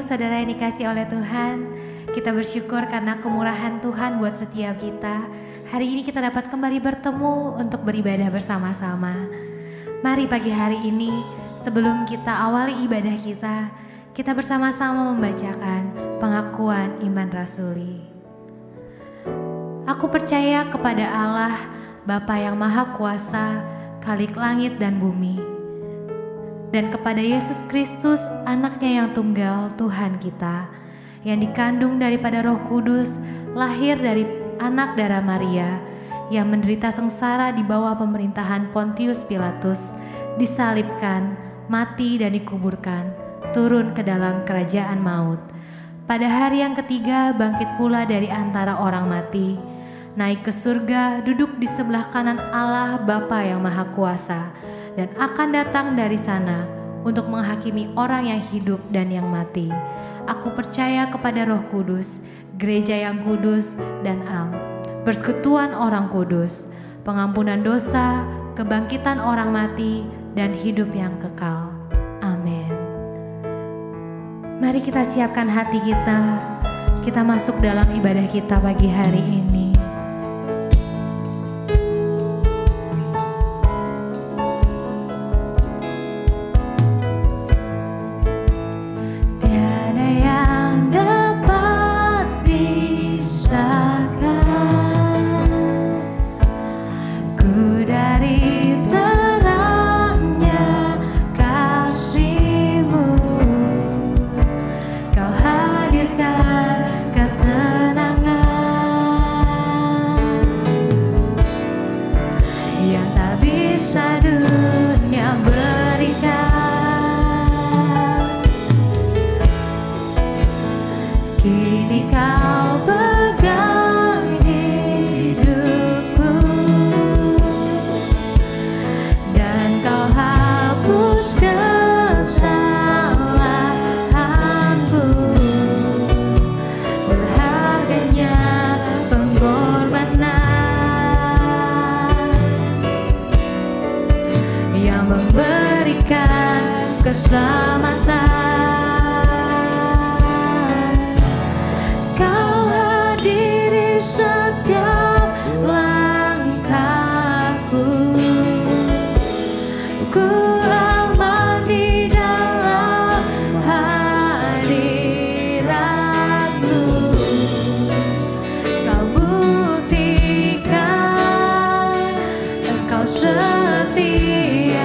saudara yang dikasih oleh Tuhan, kita bersyukur karena kemurahan Tuhan buat setiap kita. Hari ini kita dapat kembali bertemu untuk beribadah bersama-sama. Mari pagi hari ini, sebelum kita awali ibadah kita bersama-sama membacakan pengakuan iman rasuli. Aku percaya kepada Allah, Bapa yang Maha Kuasa, Khalik langit dan bumi, dan kepada Yesus Kristus, anaknya yang tunggal, Tuhan kita, yang dikandung daripada Roh Kudus, lahir dari anak darah Maria, yang menderita sengsara di bawah pemerintahan Pontius Pilatus, disalibkan, mati dan dikuburkan, turun ke dalam kerajaan maut. Pada hari yang ketiga bangkit pula dari antara orang mati, naik ke surga, duduk di sebelah kanan Allah Bapa yang Maha Kuasa, dan akan datang dari sana untuk menghakimi orang yang hidup dan yang mati. Aku percaya kepada Roh Kudus, gereja yang kudus dan am, persekutuan orang kudus, pengampunan dosa, kebangkitan orang mati, dan hidup yang kekal. Amin. Mari kita siapkan hati kita masuk dalam ibadah kita pagi hari ini. Setia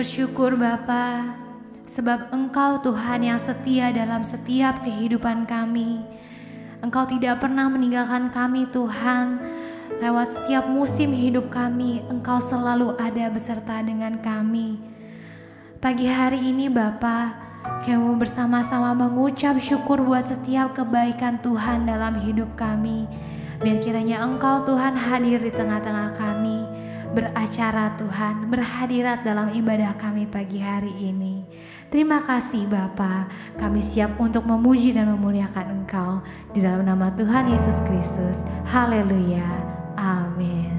bersyukur Bapa, sebab Engkau Tuhan yang setia dalam setiap kehidupan kami. Engkau tidak pernah meninggalkan kami Tuhan. Lewat setiap musim hidup kami, Engkau selalu ada beserta dengan kami. Pagi hari ini Bapa, kami mau bersama-sama mengucap syukur buat setiap kebaikan Tuhan dalam hidup kami. Biar kiranya Engkau Tuhan hadir di tengah-tengah kami, beracara Tuhan, berhadirat dalam ibadah kami pagi hari ini. Terima kasih Bapa, kami siap untuk memuji dan memuliakan Engkau di dalam nama Tuhan Yesus Kristus. Haleluya, amin.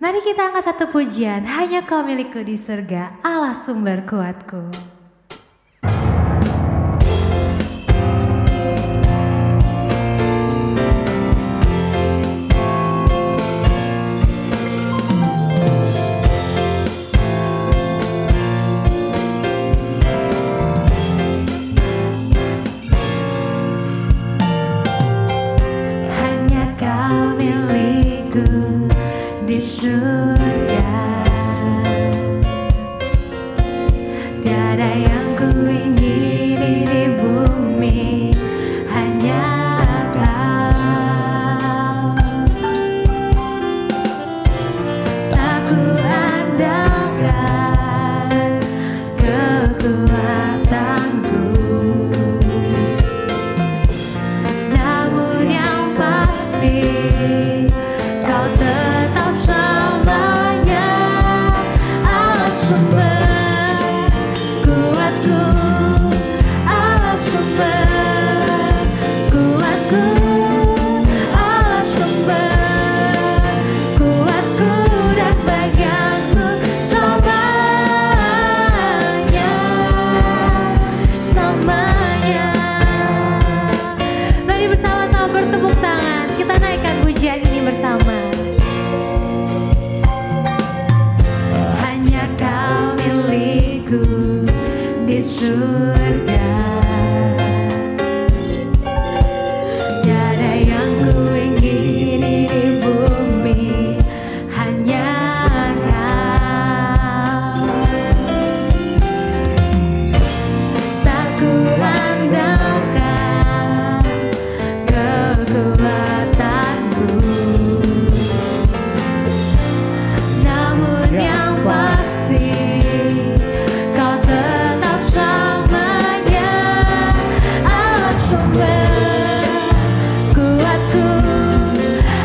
Mari kita angkat satu pujian, hanya Kau milikku di surga, Allah sumber kuatku. Surga, tiada yang ku ingini di bumi, hanya Kau. Tak ku andalkan kekuatanku, namun yang pasti Kau tetap selamanya Allah sumber kuatku, Allah sumber kuatku, Allah sumber kuatku dan bagianku selamanya, selamanya. Mari bersama-sama bertepuk tangan, kita naikkan pujian ini bersama. Hanya Kau milikku di surga, tiada yang ku ingini di bumi, hanya Kau. Tak ku andalkan kekuatanku, namun yang pasti Kau tetap selamanya Allah sumber kuatku,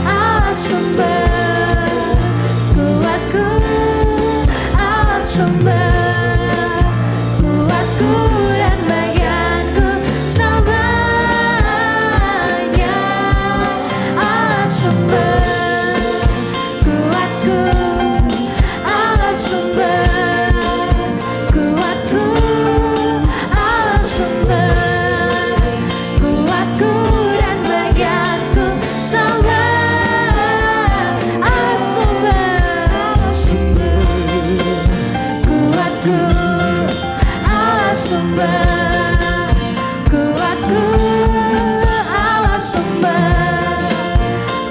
Allah sumber kuatku, Allah sumber kuatku dan bagianku selamanya, Allah sumber kuatku, Allah sumber kuatku, Allah sumber kuatku dan bagianku selamanya, Allah sumber kuatku, Allah sumber kuatku, Allah sumber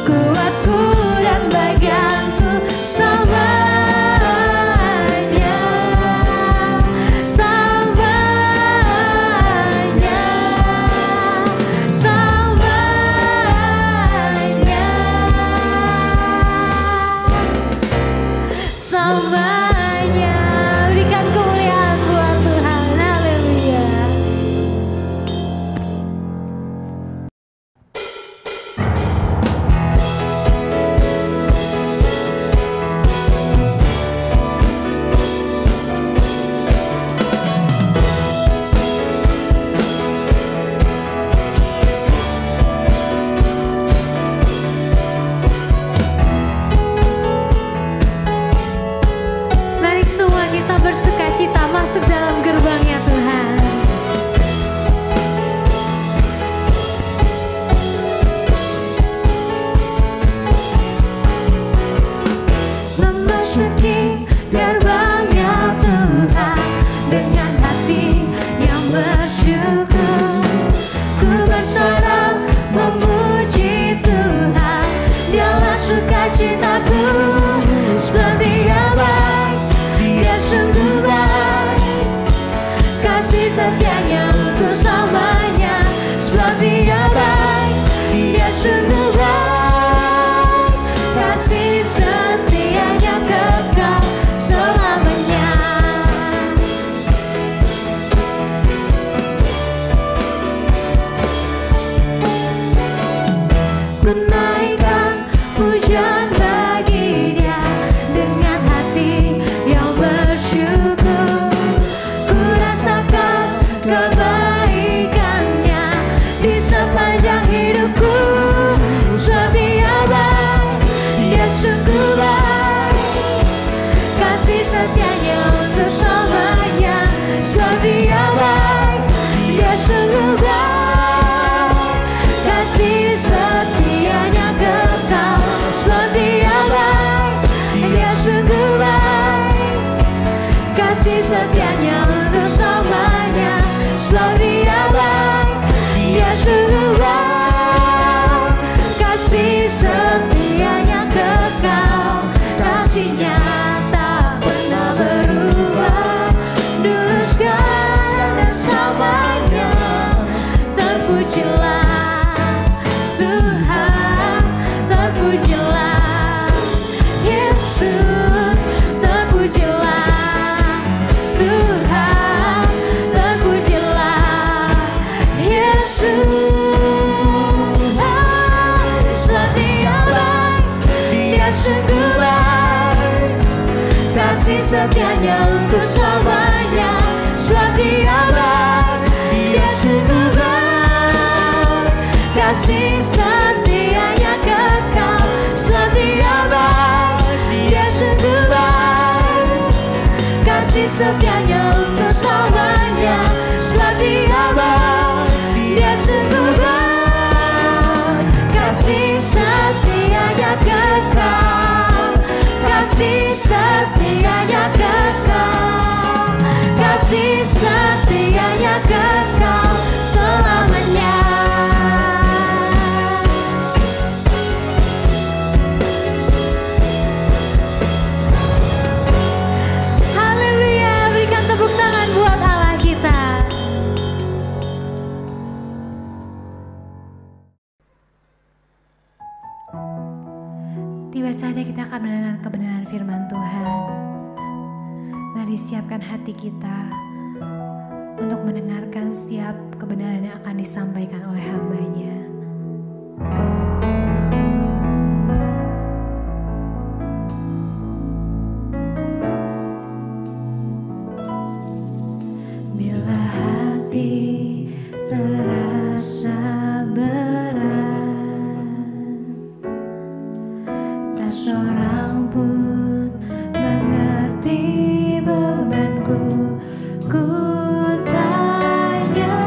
kuatku dan bagianku selamanya, selamanya, selamanya, selamanya. Berikan kemuliaan buat Tuhan, haleluya. kasih setianya untuk selamanya. Sebab Dia baik, Dia sungguh baik, kasih setianya kekal selamanya. Ku naikkan pujian bagi Dia dengan hati yang bersyukur. Ku rasakan kebaikannya di sepanjang hidupku. Sebab Dia baik, Dia sungguh baik, kasih setianya untuk selamanya. Sebab Dia baik, Dia sungguh baik, kasih setianya kekal. Sebab Dia baik, Dia sungguh baik, kasih setianya untuk selamanya. Sebab Dia baik, Dia sungguh baik, kasih setianya kekal. Kasih-Nya tak pernah berubah, dulu sekarang dan selamanya. Terpujilah Tuhan, terpujilah Yesus, terpujilah Tuhan, terpujilah Yesus. Sebab Dia baik, Dia sungguh baik, kasih setianya untuk selamanya. Sebab Dia baik, Dia sungguh baik, kasih setianya kekal. Sebab Dia baik, Dia sungguh baik, kasih setianya untuk selamanya. Sebab Dia baik, Dia sungguh baik, kasih setianya kekal. Kasih setianya kekal, kasih setianya kekal selamanya. Haleluya, berikan tepuk tangan buat Allah kita. Tiba saatnya kita akan mendengar kebenaran firman Tuhan. Mari siapkan hati kita untuk mendengarkan setiap kebenaran yang akan disampaikan oleh hamba-Nya. Bila hati terasa berat, tak seorang pun mengerti bebanku. Ku tanya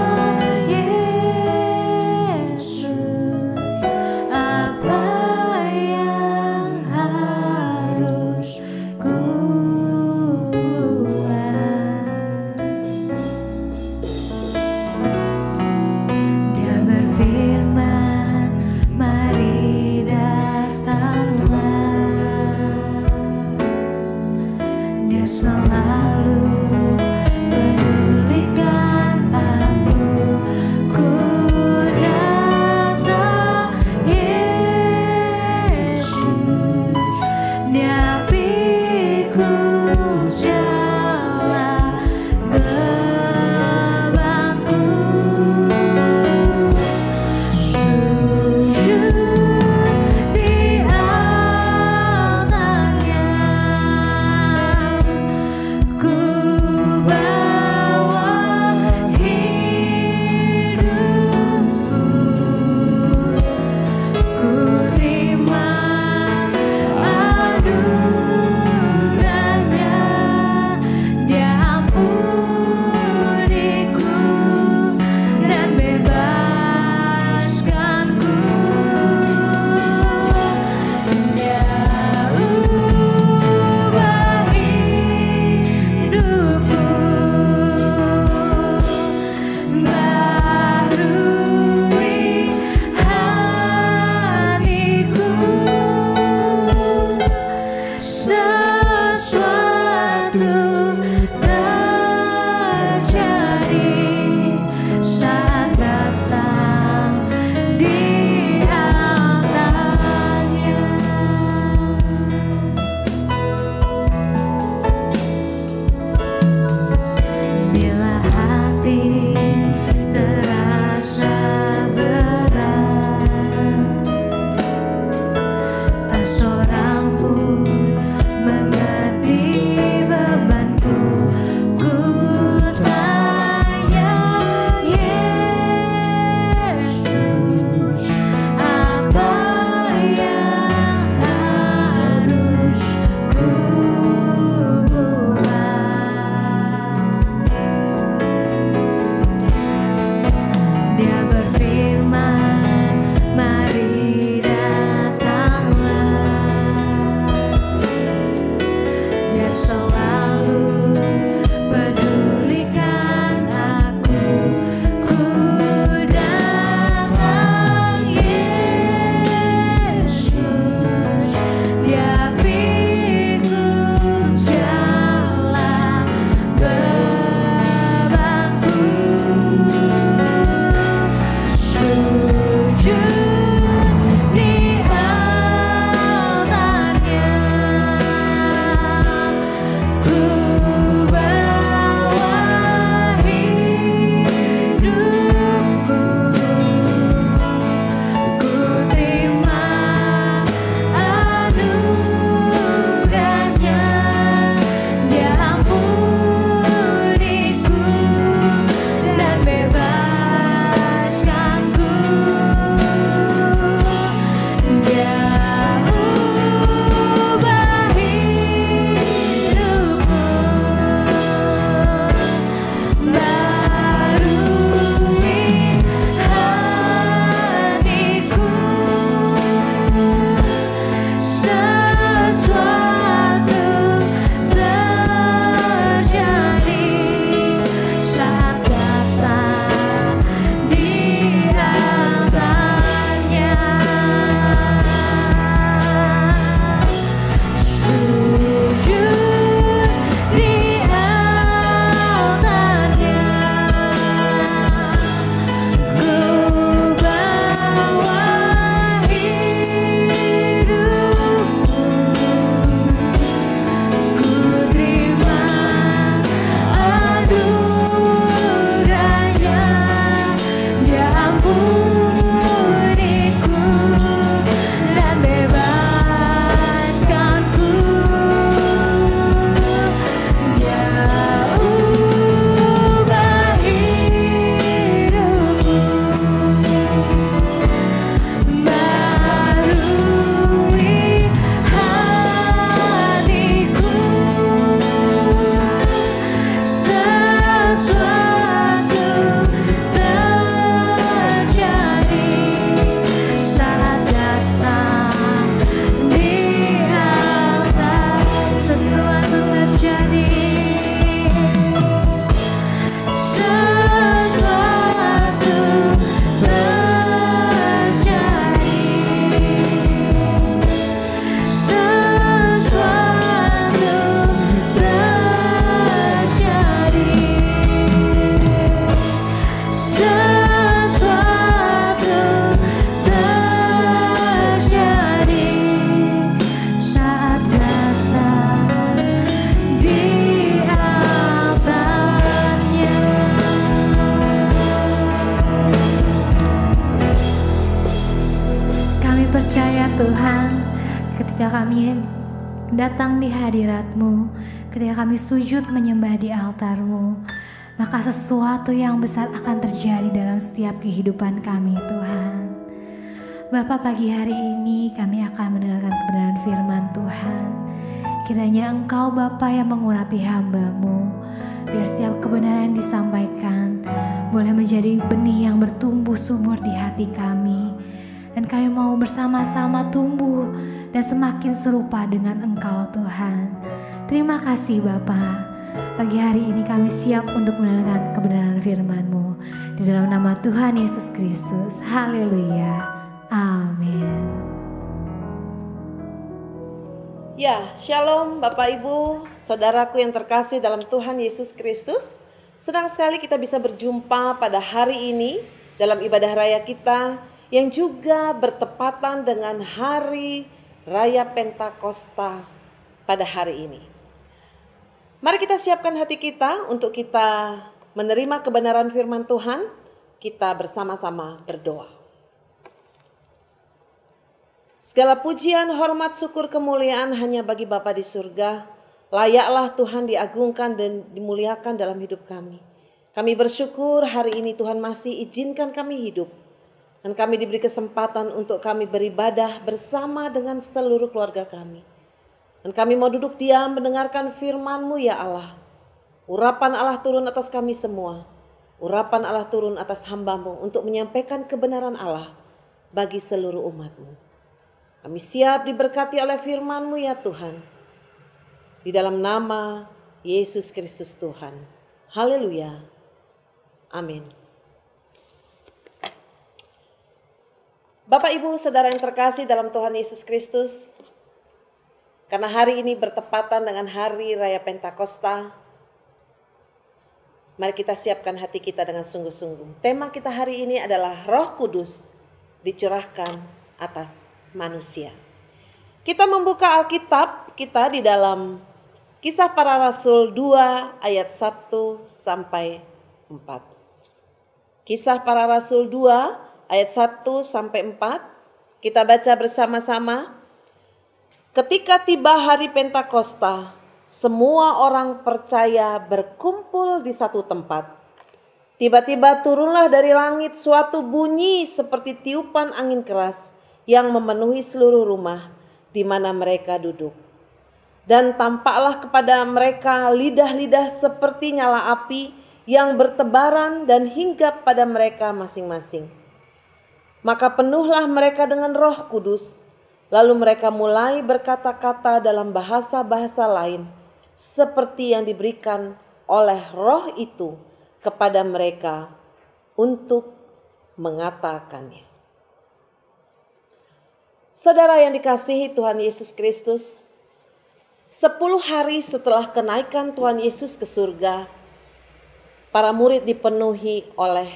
Yesus, Tuhan, ketika kami datang di hadirat-Mu, ketika kami sujud menyembah di altar-Mu, maka sesuatu yang besar akan terjadi dalam setiap kehidupan kami, Tuhan. Bapa, pagi hari ini kami akan mendengarkan kebenaran firman Tuhan. Kiranya Engkau Bapa yang mengurapi hamba-Mu, biar setiap kebenaran yang disampaikan boleh menjadi benih yang bertumbuh subur di hati kami. Dan kami mau bersama-sama tumbuh dan semakin serupa dengan Engkau, Tuhan. Terima kasih Bapa. Pagi hari ini kami siap untuk mendengarkan kebenaran firman-Mu. Di dalam nama Tuhan Yesus Kristus. Haleluya. Amin. Ya, shalom Bapak Ibu, saudaraku yang terkasih dalam Tuhan Yesus Kristus. Senang sekali kita bisa berjumpa pada hari ini dalam ibadah raya kita yang juga bertepatan dengan hari Raya Pentakosta pada hari ini. Mari kita siapkan hati kita untuk kita menerima kebenaran firman Tuhan. Kita bersama-sama berdoa. Segala pujian, hormat, syukur, kemuliaan hanya bagi Bapa di surga. Layaklah Tuhan diagungkan dan dimuliakan dalam hidup kami. Kami bersyukur hari ini Tuhan masih izinkan kami hidup. Dan kami diberi kesempatan untuk kami beribadah bersama dengan seluruh keluarga kami. Dan kami mau duduk diam mendengarkan firman-Mu ya Allah. Urapan Allah turun atas kami semua. Urapan Allah turun atas hamba-Mu untuk menyampaikan kebenaran Allah bagi seluruh umat-Mu. Kami siap diberkati oleh firman-Mu ya Tuhan. Di dalam nama Yesus Kristus Tuhan. Haleluya. Amin. Bapak Ibu Saudara yang terkasih dalam Tuhan Yesus Kristus. Karena hari ini bertepatan dengan hari Raya Pentakosta. Mari kita siapkan hati kita dengan sungguh-sungguh. Tema kita hari ini adalah Roh Kudus dicurahkan atas manusia. Kita membuka Alkitab kita di dalam Kisah Para Rasul 2 ayat 1 sampai 4. Kisah Para Rasul 2 ayat 1 sampai 4. Kita baca bersama-sama. Ketika tiba hari Pentakosta, semua orang percaya berkumpul di satu tempat. Tiba-tiba turunlah dari langit suatu bunyi seperti tiupan angin keras yang memenuhi seluruh rumah di mana mereka duduk. Dan tampaklah kepada mereka lidah-lidah seperti nyala api yang bertebaran dan hinggap pada mereka masing-masing. Maka penuhlah mereka dengan Roh Kudus, lalu mereka mulai berkata-kata dalam bahasa-bahasa lain, seperti yang diberikan oleh Roh itu kepada mereka untuk mengatakannya. Saudara yang dikasihi Tuhan Yesus Kristus, 10 hari setelah kenaikan Tuhan Yesus ke surga, para murid dipenuhi oleh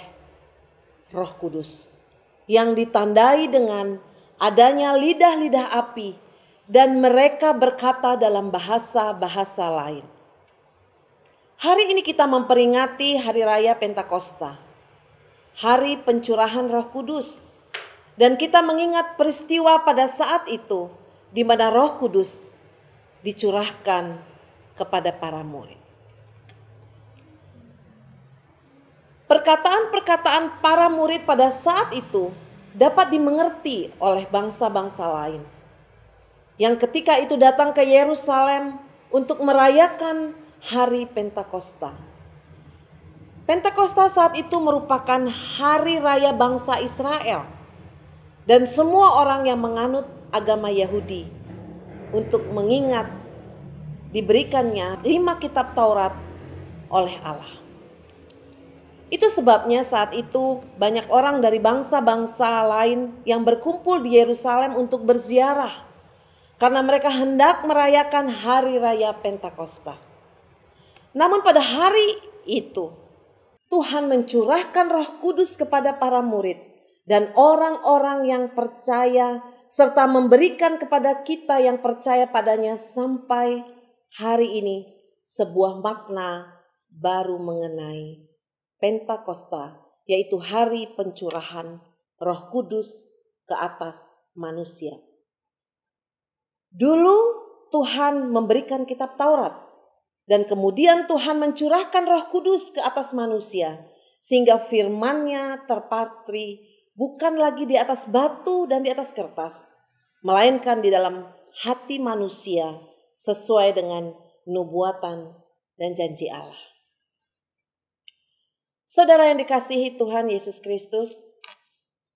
Roh Kudus yang ditandai dengan adanya lidah-lidah api dan mereka berkata dalam bahasa-bahasa lain. Hari ini kita memperingati Hari Raya Pentakosta, hari pencurahan Roh Kudus, dan kita mengingat peristiwa pada saat itu di mana Roh Kudus dicurahkan kepada para murid. Perkataan-perkataan para murid pada saat itu dapat dimengerti oleh bangsa-bangsa lain yang ketika itu datang ke Yerusalem untuk merayakan hari Pentakosta. Pentakosta saat itu merupakan hari raya bangsa Israel dan semua orang yang menganut agama Yahudi untuk mengingat diberikannya 5 kitab Taurat oleh Allah. Itu sebabnya saat itu banyak orang dari bangsa-bangsa lain yang berkumpul di Yerusalem untuk berziarah karena mereka hendak merayakan hari raya Pentakosta. Namun pada hari itu Tuhan mencurahkan Roh Kudus kepada para murid dan orang-orang yang percaya serta memberikan kepada kita yang percaya padanya sampai hari ini sebuah makna baru mengenai Pentakosta, yaitu hari pencurahan Roh Kudus ke atas manusia. Dulu Tuhan memberikan kitab Taurat dan kemudian Tuhan mencurahkan Roh Kudus ke atas manusia sehingga firman-Nya terpatri bukan lagi di atas batu dan di atas kertas, melainkan di dalam hati manusia sesuai dengan nubuatan dan janji Allah. Saudara yang dikasihi Tuhan Yesus Kristus,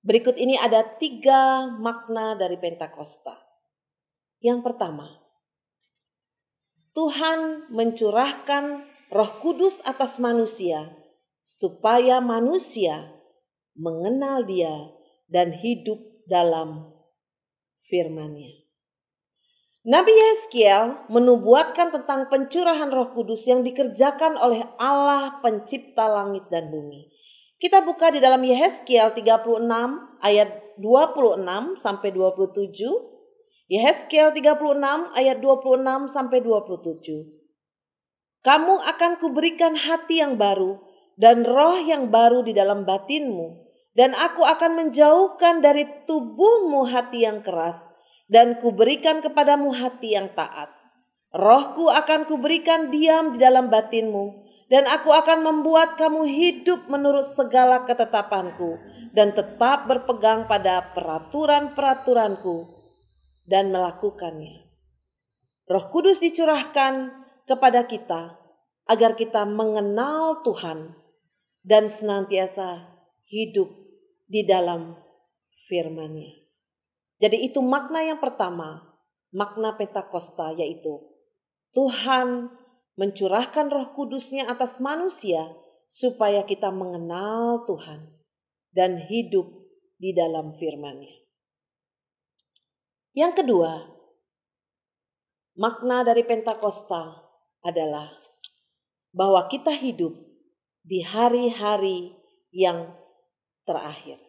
berikut ini ada 3 makna dari Pentakosta. Yang pertama, Tuhan mencurahkan Roh Kudus atas manusia supaya manusia mengenal Dia dan hidup dalam firman-Nya. Nabi Yehezkiel menubuatkan tentang pencurahan Roh Kudus yang dikerjakan oleh Allah pencipta langit dan bumi. Kita buka di dalam Yehezkiel 36 ayat 26 sampai 27. Yehezkiel 36 ayat 26 sampai 27. Kamu akan kuberikan hati yang baru dan roh yang baru di dalam batinmu, dan aku akan menjauhkan dari tubuhmu hati yang keras, dan kuberikan kepadamu hati yang taat. Rohku akan kuberikan diam di dalam batinmu, dan aku akan membuat kamu hidup menurut segala ketetapanku, dan tetap berpegang pada peraturan-peraturanku dan melakukannya. Roh Kudus dicurahkan kepada kita agar kita mengenal Tuhan dan senantiasa hidup di dalam firman-Nya. Jadi itu makna yang pertama, makna Pentakosta, yaitu Tuhan mencurahkan Roh Kudus-Nya atas manusia supaya kita mengenal Tuhan dan hidup di dalam firman-Nya. Yang kedua, makna dari Pentakosta adalah bahwa kita hidup di hari-hari yang terakhir.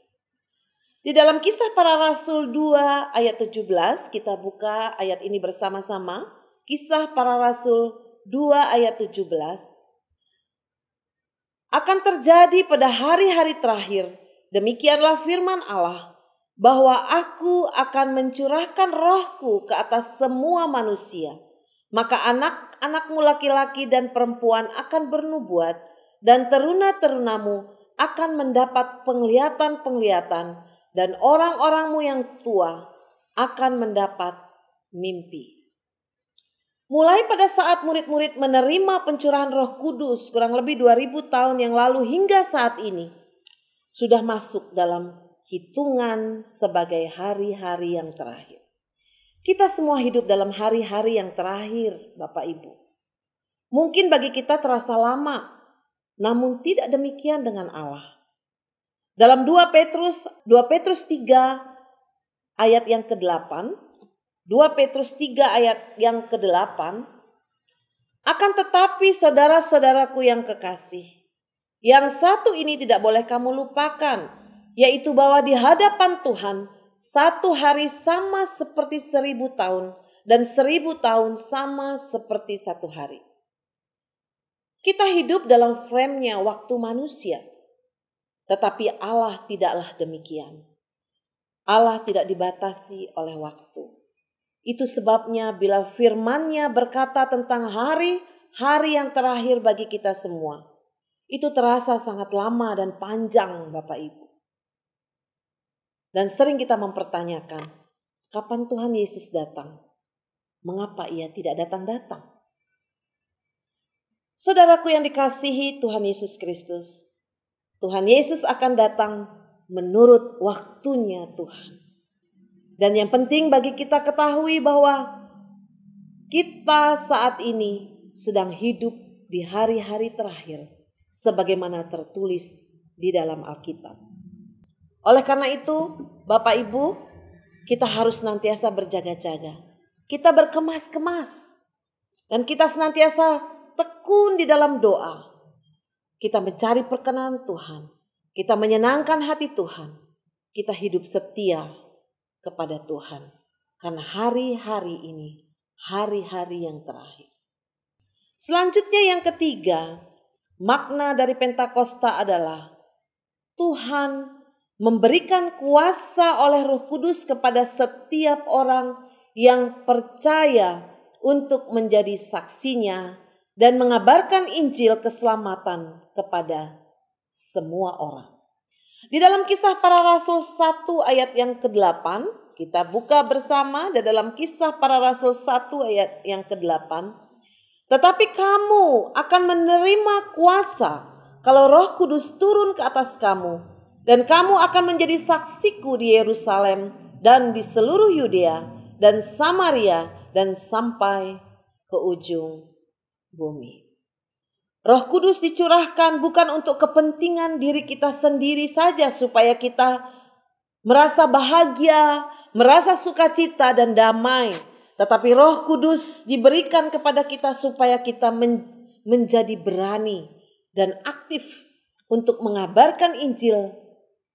Di dalam Kisah Para Rasul 2 ayat 17, kita buka ayat ini bersama-sama. Kisah Para Rasul 2 ayat 17. Akan terjadi pada hari-hari terakhir, demikianlah firman Allah, bahwa aku akan mencurahkan rohku ke atas semua manusia. Maka anak-anakmu laki-laki dan perempuan akan bernubuat, dan teruna-terunamu akan mendapat penglihatan-penglihatan, dan orang-orangmu yang tua akan mendapat mimpi. Mulai pada saat murid-murid menerima pencurahan Roh Kudus kurang lebih 2000 tahun yang lalu hingga saat ini, sudah masuk dalam hitungan sebagai hari-hari yang terakhir. Kita semua hidup dalam hari-hari yang terakhir, Bapak Ibu. Mungkin bagi kita terasa lama, namun tidak demikian dengan Allah. Dalam 2 Petrus 3 ayat yang ke-8, 2 Petrus 3 ayat yang ke-8, akan tetapi saudara-saudaraku yang kekasih, yang satu ini tidak boleh kamu lupakan, yaitu bahwa di hadapan Tuhan, satu hari sama seperti 1000 tahun, dan 1000 tahun sama seperti satu hari. Kita hidup dalam frame-nya waktu manusia. Tetapi Allah tidaklah demikian. Allah tidak dibatasi oleh waktu. Itu sebabnya bila firman-Nya berkata tentang hari-hari yang terakhir bagi kita semua, itu terasa sangat lama dan panjang, Bapak Ibu. Dan sering kita mempertanyakan, kapan Tuhan Yesus datang? Mengapa Ia tidak datang-datang? Saudaraku yang dikasihi Tuhan Yesus Kristus, Tuhan Yesus akan datang menurut waktunya Tuhan. Dan yang penting bagi kita ketahui bahwa kita saat ini sedang hidup di hari-hari terakhir sebagaimana tertulis di dalam Alkitab. Oleh karena itu, Bapak Ibu, kita harus senantiasa berjaga-jaga. Kita berkemas-kemas dan kita senantiasa tekun di dalam doa. Kita mencari perkenan Tuhan. Kita menyenangkan hati Tuhan. Kita hidup setia kepada Tuhan. Karena hari-hari ini, hari-hari yang terakhir. Selanjutnya yang ketiga, makna dari Pentakosta adalah Tuhan memberikan kuasa oleh Roh Kudus kepada setiap orang yang percaya untuk menjadi saksinya dan mengabarkan Injil keselamatan kepada semua orang. Di dalam Kisah Para Rasul 1 ayat yang ke-8, kita buka bersama di dalam Kisah Para Rasul 1 ayat yang ke-8. Tetapi kamu akan menerima kuasa kalau Roh Kudus turun ke atas kamu, dan kamu akan menjadi saksiku di Yerusalem dan di seluruh Yudea dan Samaria dan sampai ke ujung bumi. Roh Kudus dicurahkan bukan untuk kepentingan diri kita sendiri saja supaya kita merasa bahagia, merasa sukacita dan damai. Tetapi Roh Kudus diberikan kepada kita supaya kita menjadi berani dan aktif untuk mengabarkan Injil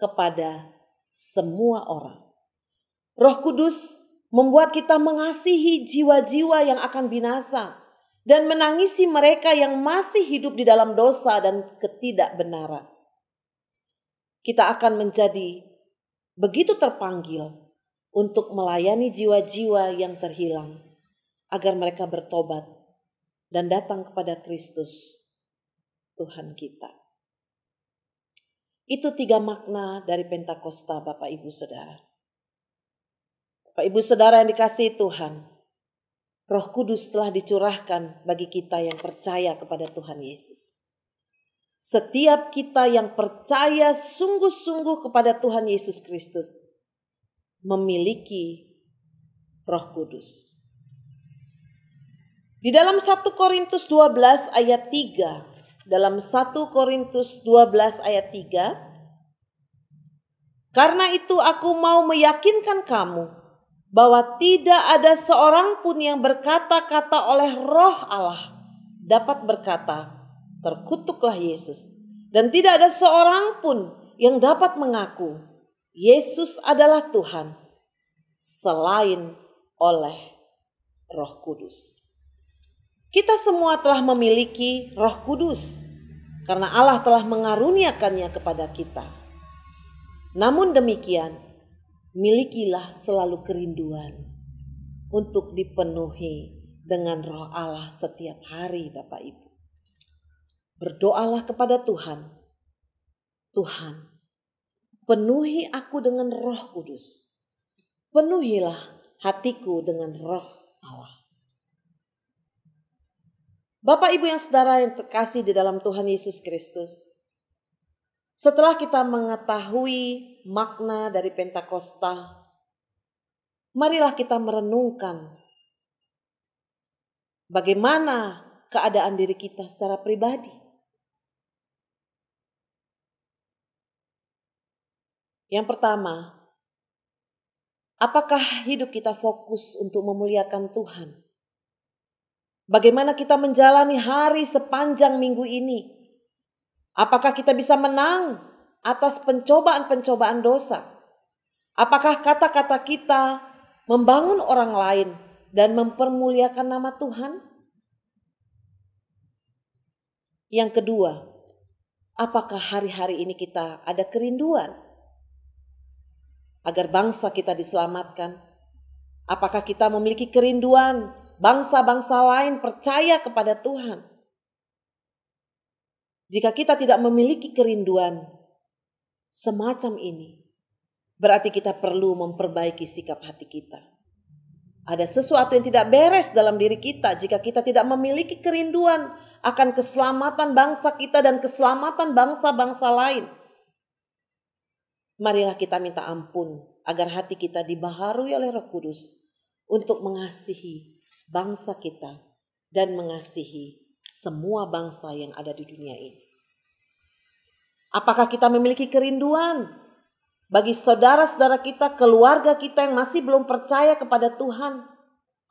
kepada semua orang. Roh Kudus membuat kita mengasihi jiwa-jiwa yang akan binasa dan menangisi mereka yang masih hidup di dalam dosa dan ketidakbenaran. Kita akan menjadi begitu terpanggil untuk melayani jiwa-jiwa yang terhilang agar mereka bertobat dan datang kepada Kristus Tuhan kita. Itu 3 makna dari Pentakosta, Bapak Ibu Saudara. Bapak Ibu Saudara yang dikasihi Tuhan, Roh Kudus telah dicurahkan bagi kita yang percaya kepada Tuhan Yesus. Setiap kita yang percaya sungguh-sungguh kepada Tuhan Yesus Kristus memiliki Roh Kudus. Di dalam 1 Korintus 12 ayat 3, dalam 1 Korintus 12 ayat 3, karena itu aku mau meyakinkan kamu bahwa tidak ada seorang pun yang berkata-kata oleh Roh Allah dapat berkata, terkutuklah Yesus. Dan tidak ada seorang pun yang dapat mengaku Yesus adalah Tuhan selain oleh Roh Kudus. Kita semua telah memiliki Roh Kudus karena Allah telah mengaruniakannya kepada kita. Namun demikian, milikilah selalu kerinduan untuk dipenuhi dengan Roh Allah setiap hari, Bapak Ibu. Berdoalah kepada Tuhan, Tuhan, penuhi aku dengan Roh Kudus. Penuhilah hatiku dengan Roh Allah. Bapak Ibu yang saudara yang terkasih di dalam Tuhan Yesus Kristus, setelah kita mengetahui makna dari Pentakosta, marilah kita merenungkan bagaimana keadaan diri kita secara pribadi. Yang pertama, apakah hidup kita fokus untuk memuliakan Tuhan? Bagaimana kita menjalani hari sepanjang minggu ini? Apakah kita bisa menang atas pencobaan-pencobaan dosa? Apakah kata-kata kita membangun orang lain dan mempermuliakan nama Tuhan? Yang kedua, apakah hari-hari ini kita ada kerinduan agar bangsa kita diselamatkan? Apakah kita memiliki kerinduan bangsa-bangsa lain percaya kepada Tuhan? Jika kita tidak memiliki kerinduan semacam ini, berarti kita perlu memperbaiki sikap hati kita. Ada sesuatu yang tidak beres dalam diri kita jika kita tidak memiliki kerinduan akan keselamatan bangsa kita dan keselamatan bangsa-bangsa lain. Marilah kita minta ampun agar hati kita dibaharui oleh Roh Kudus untuk mengasihi bangsa kita dan mengasihi semua bangsa yang ada di dunia ini. Apakah kita memiliki kerinduan bagi saudara-saudara kita, keluarga kita yang masih belum percaya kepada Tuhan?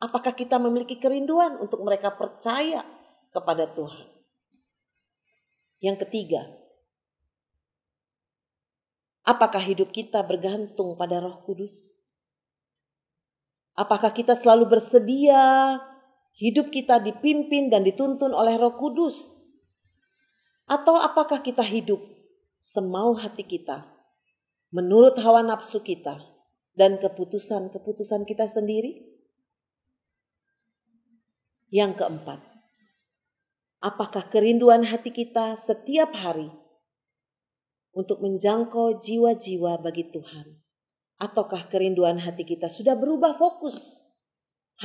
Apakah kita memiliki kerinduan untuk mereka percaya kepada Tuhan? Yang ketiga, apakah hidup kita bergantung pada Roh Kudus? Apakah kita selalu bersedia hidup kita dipimpin dan dituntun oleh Roh Kudus? Atau apakah kita hidup semau hati kita, menurut hawa nafsu kita dan keputusan-keputusan kita sendiri? Yang keempat, apakah kerinduan hati kita setiap hari untuk menjangkau jiwa-jiwa bagi Tuhan? Ataukah kerinduan hati kita sudah berubah fokus?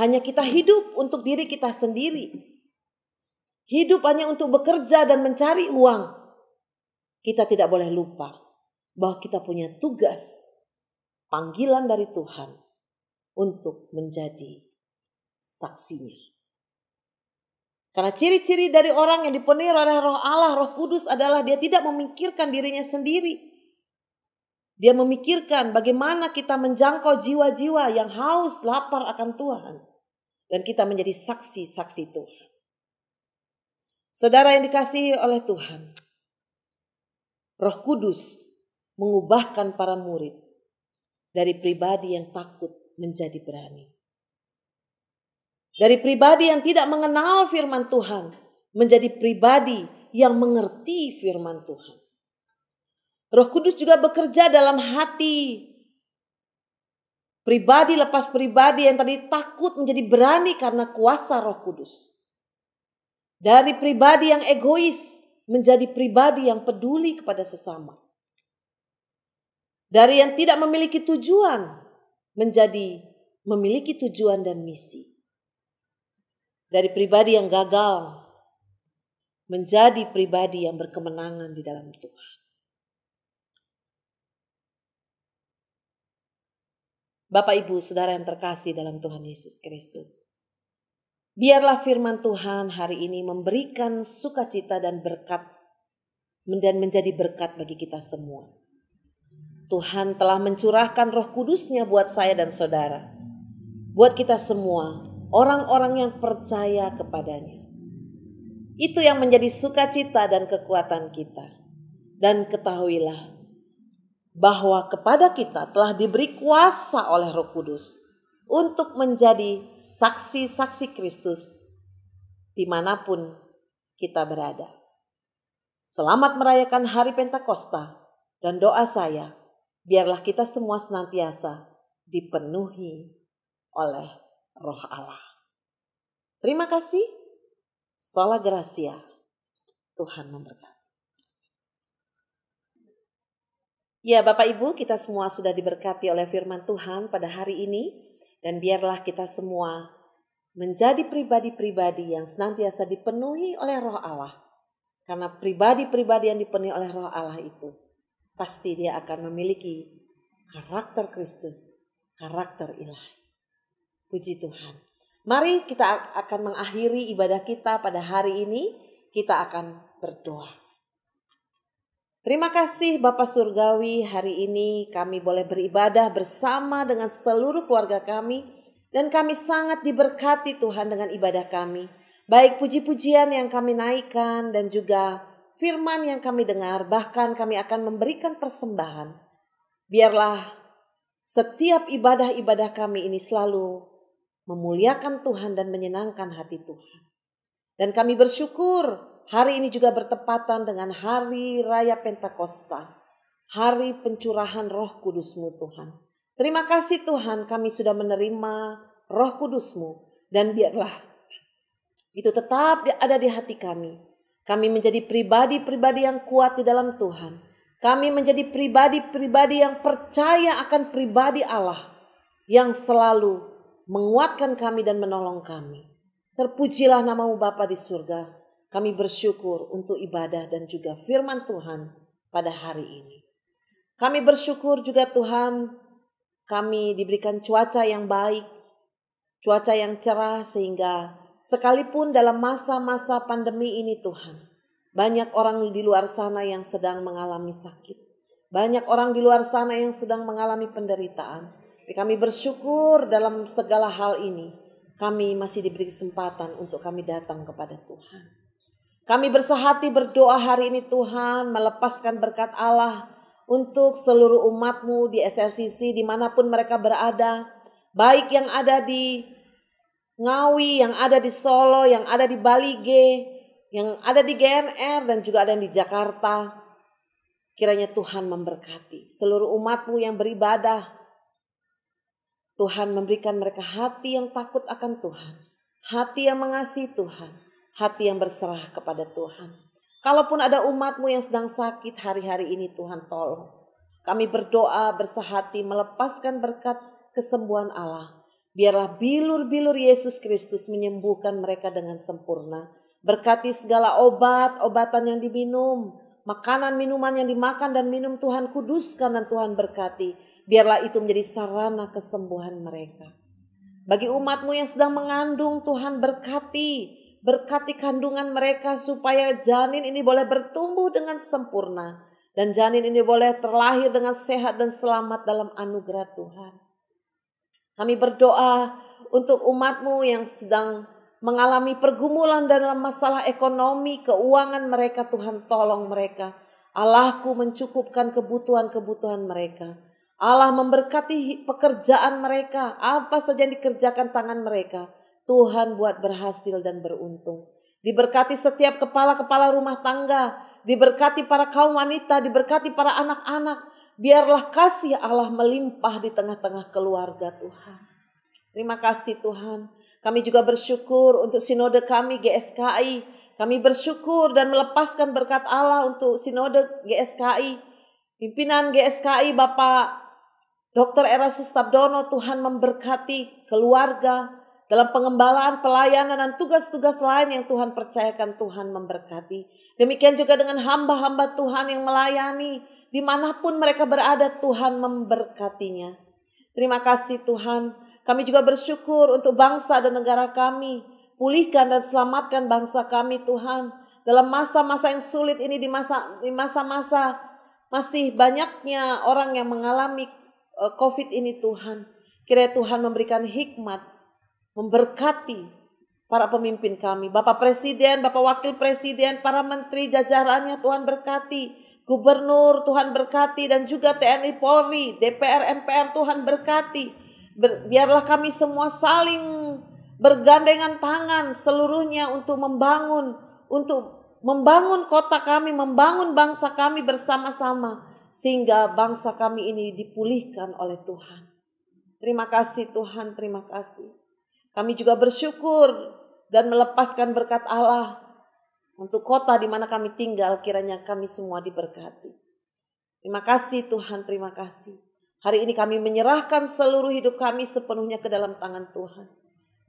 Hanya kita hidup untuk diri kita sendiri. Hidup hanya untuk bekerja dan mencari uang. Kita tidak boleh lupa bahwa kita punya tugas, panggilan dari Tuhan untuk menjadi saksinya. Karena ciri-ciri dari orang yang dipenuhi oleh Roh Allah, Roh Kudus adalah dia tidak memikirkan dirinya sendiri. Dia memikirkan bagaimana kita menjangkau jiwa-jiwa yang haus, lapar akan Tuhan. Dan kita menjadi saksi-saksi Tuhan. Saudara yang dikasihi oleh Tuhan, Roh Kudus mengubahkan para murid dari pribadi yang takut menjadi berani. Dari pribadi yang tidak mengenal firman Tuhan menjadi pribadi yang mengerti firman Tuhan. Roh Kudus juga bekerja dalam hati pribadi lepas pribadi yang tadi takut menjadi berani karena kuasa Roh Kudus. Dari pribadi yang egois menjadi pribadi yang peduli kepada sesama. Dari yang tidak memiliki tujuan menjadi memiliki tujuan dan misi. Dari pribadi yang gagal menjadi pribadi yang berkemenangan di dalam Tuhan. Bapak, Ibu, Saudara yang terkasih dalam Tuhan Yesus Kristus. Biarlah firman Tuhan hari ini memberikan sukacita dan berkat dan menjadi berkat bagi kita semua. Tuhan telah mencurahkan Roh Kudus-Nya buat saya dan saudara. Buat kita semua, orang-orang yang percaya kepadanya. Itu yang menjadi sukacita dan kekuatan kita. Dan ketahuilah bahwa kepada kita telah diberi kuasa oleh Roh Kudus untuk menjadi saksi-saksi Kristus dimanapun kita berada. Selamat merayakan Hari Pentakosta, dan doa saya, biarlah kita semua senantiasa dipenuhi oleh Roh Allah. Terima kasih. Sola Gracia. Tuhan memberkati. Ya, Bapak Ibu, kita semua sudah diberkati oleh firman Tuhan pada hari ini. Dan biarlah kita semua menjadi pribadi-pribadi yang senantiasa dipenuhi oleh Roh Allah. Karena pribadi-pribadi yang dipenuhi oleh Roh Allah itu, pasti dia akan memiliki karakter Kristus, karakter ilahi. Puji Tuhan. Mari kita akan mengakhiri ibadah kita pada hari ini. Kita akan berdoa. Terima kasih Bapa Surgawi, hari ini kami boleh beribadah bersama dengan seluruh keluarga kami. Dan kami sangat diberkati Tuhan dengan ibadah kami. Baik puji-pujian yang kami naikkan dan juga firman yang kami dengar. Bahkan kami akan memberikan persembahan. Biarlah setiap ibadah-ibadah kami ini selalu memuliakan Tuhan dan menyenangkan hati Tuhan. Dan kami bersyukur hari ini juga bertepatan dengan Hari Raya Pentakosta. Hari pencurahan Roh Kudus-Mu Tuhan. Terima kasih Tuhan, kami sudah menerima Roh Kudus-Mu. Dan biarlah itu tetap ada di hati kami. Kami menjadi pribadi-pribadi yang kuat di dalam Tuhan. Kami menjadi pribadi-pribadi yang percaya akan pribadi Allah. Yang selalu menguatkan kami dan menolong kami. Terpujilah nama-Mu Bapa di surga. Kami bersyukur untuk ibadah dan juga firman Tuhan pada hari ini. Kami bersyukur juga Tuhan, kami diberikan cuaca yang baik, cuaca yang cerah sehingga sekalipun dalam masa-masa pandemi ini Tuhan, banyak orang di luar sana yang sedang mengalami sakit. Banyak orang di luar sana yang sedang mengalami penderitaan. Kami bersyukur dalam segala hal ini, kami masih diberi kesempatan untuk kami datang kepada Tuhan. Kami bersehati berdoa hari ini Tuhan, melepaskan berkat Allah untuk seluruh umat-Mu di SLCC dimanapun mereka berada. Baik yang ada di Ngawi, yang ada di Solo, yang ada di Bali G, yang ada di GNR dan juga ada yang di Jakarta. Kiranya Tuhan memberkati seluruh umat-Mu yang beribadah. Tuhan memberikan mereka hati yang takut akan Tuhan. hati yang mengasihi Tuhan, hati yang berserah kepada Tuhan. Kalaupun ada umat-Mu yang sedang sakit hari-hari ini, Tuhan tolong. Kami berdoa bersehati melepaskan berkat kesembuhan Allah. Biarlah bilur-bilur Yesus Kristus menyembuhkan mereka dengan sempurna. Berkati segala obat-obatan yang diminum, makanan, minuman yang dimakan dan minum, Tuhan kuduskan dan Tuhan berkati. Biarlah itu menjadi sarana kesembuhan mereka. Bagi umat-Mu yang sedang mengandung, Tuhan berkati kandungan mereka supaya janin ini boleh bertumbuh dengan sempurna. Dan janin ini boleh terlahir dengan sehat dan selamat dalam anugerah Tuhan. Kami berdoa untuk umat-Mu yang sedang mengalami pergumulan dalam masalah ekonomi, keuangan mereka, Tuhan tolong mereka. Allahku mencukupkan kebutuhan-kebutuhan mereka. Allah memberkati pekerjaan mereka, apa saja yang dikerjakan tangan mereka, Tuhan buat berhasil dan beruntung. Diberkati setiap kepala-kepala rumah tangga, diberkati para kaum wanita, diberkati para anak-anak. Biarlah kasih Allah melimpah di tengah-tengah keluarga Tuhan. Terima kasih Tuhan. Kami juga bersyukur untuk sinode kami GSKI. Kami bersyukur dan melepaskan berkat Allah untuk sinode GSKI. Pimpinan GSKI Bapak Dr. Erastus Sabdono, Tuhan memberkati keluarga dalam pengembalaan, pelayanan dan tugas-tugas lain yang Tuhan percayakan, Tuhan memberkati. Demikian juga dengan hamba-hamba Tuhan yang melayani dimanapun mereka berada, Tuhan memberkatinya. Terima kasih Tuhan. Kami juga bersyukur untuk bangsa dan negara kami. Pulihkan dan selamatkan bangsa kami Tuhan. Dalam masa-masa yang sulit ini, di masa-masa masih banyaknya orang yang mengalami COVID ini Tuhan. Kiranya Tuhan memberikan hikmat, memberkati para pemimpin kami. Bapak Presiden, Bapak Wakil Presiden, para menteri jajarannya Tuhan berkati. Gubernur Tuhan berkati dan juga TNI Polri, DPR MPR Tuhan berkati. Biarlah kami semua saling bergandengan tangan seluruhnya untuk membangun kota kami, membangun bangsa kami bersama-sama. Sehingga bangsa kami ini dipulihkan oleh Tuhan. Terima kasih Tuhan, terima kasih. Kami juga bersyukur dan melepaskan berkat Allah untuk kota di mana kami tinggal, kiranya kami semua diberkati. Terima kasih Tuhan, terima kasih. Hari ini kami menyerahkan seluruh hidup kami sepenuhnya ke dalam tangan Tuhan.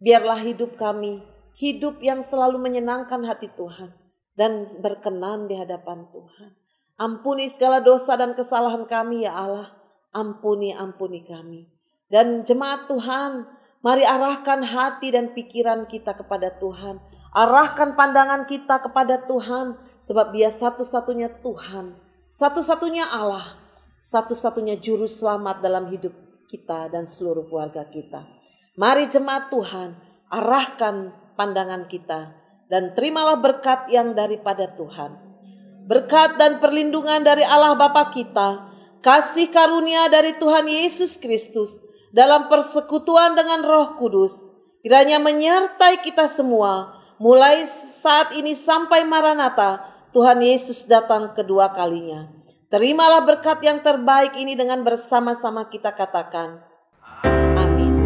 Biarlah hidup kami, hidup yang selalu menyenangkan hati Tuhan dan berkenan di hadapan Tuhan. Ampuni segala dosa dan kesalahan kami ya Allah. Ampuni kami. Dan jemaat Tuhan, mari arahkan hati dan pikiran kita kepada Tuhan. Arahkan pandangan kita kepada Tuhan. Sebab Dia satu-satunya Tuhan, satu-satunya Allah, satu-satunya juru selamat dalam hidup kita dan seluruh keluarga kita. Mari jemaat Tuhan, arahkan pandangan kita dan terimalah berkat yang daripada Tuhan. Berkat dan perlindungan dari Allah Bapa kita, kasih karunia dari Tuhan Yesus Kristus dalam persekutuan dengan Roh Kudus, kiranya menyertai kita semua mulai saat ini sampai Maranatha, Tuhan Yesus datang kedua kalinya. Terimalah berkat yang terbaik ini dengan bersama-sama kita katakan, amin.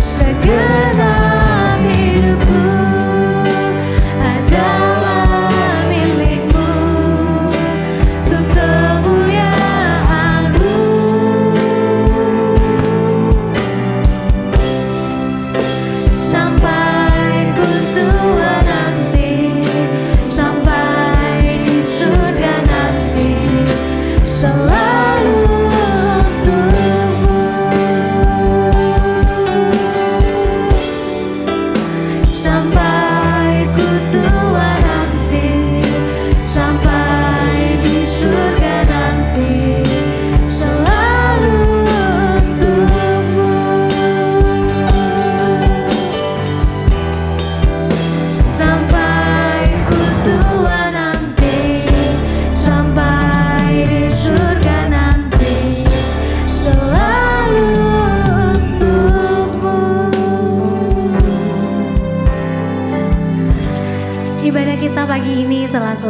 Segenap hidupku adalah milikmu.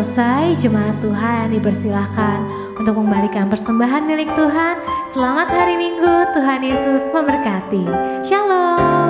selesai, jemaat Tuhan dipersilahkan untuk membalikan persembahan milik Tuhan. Selamat hari Minggu, Tuhan Yesus memberkati. Shalom.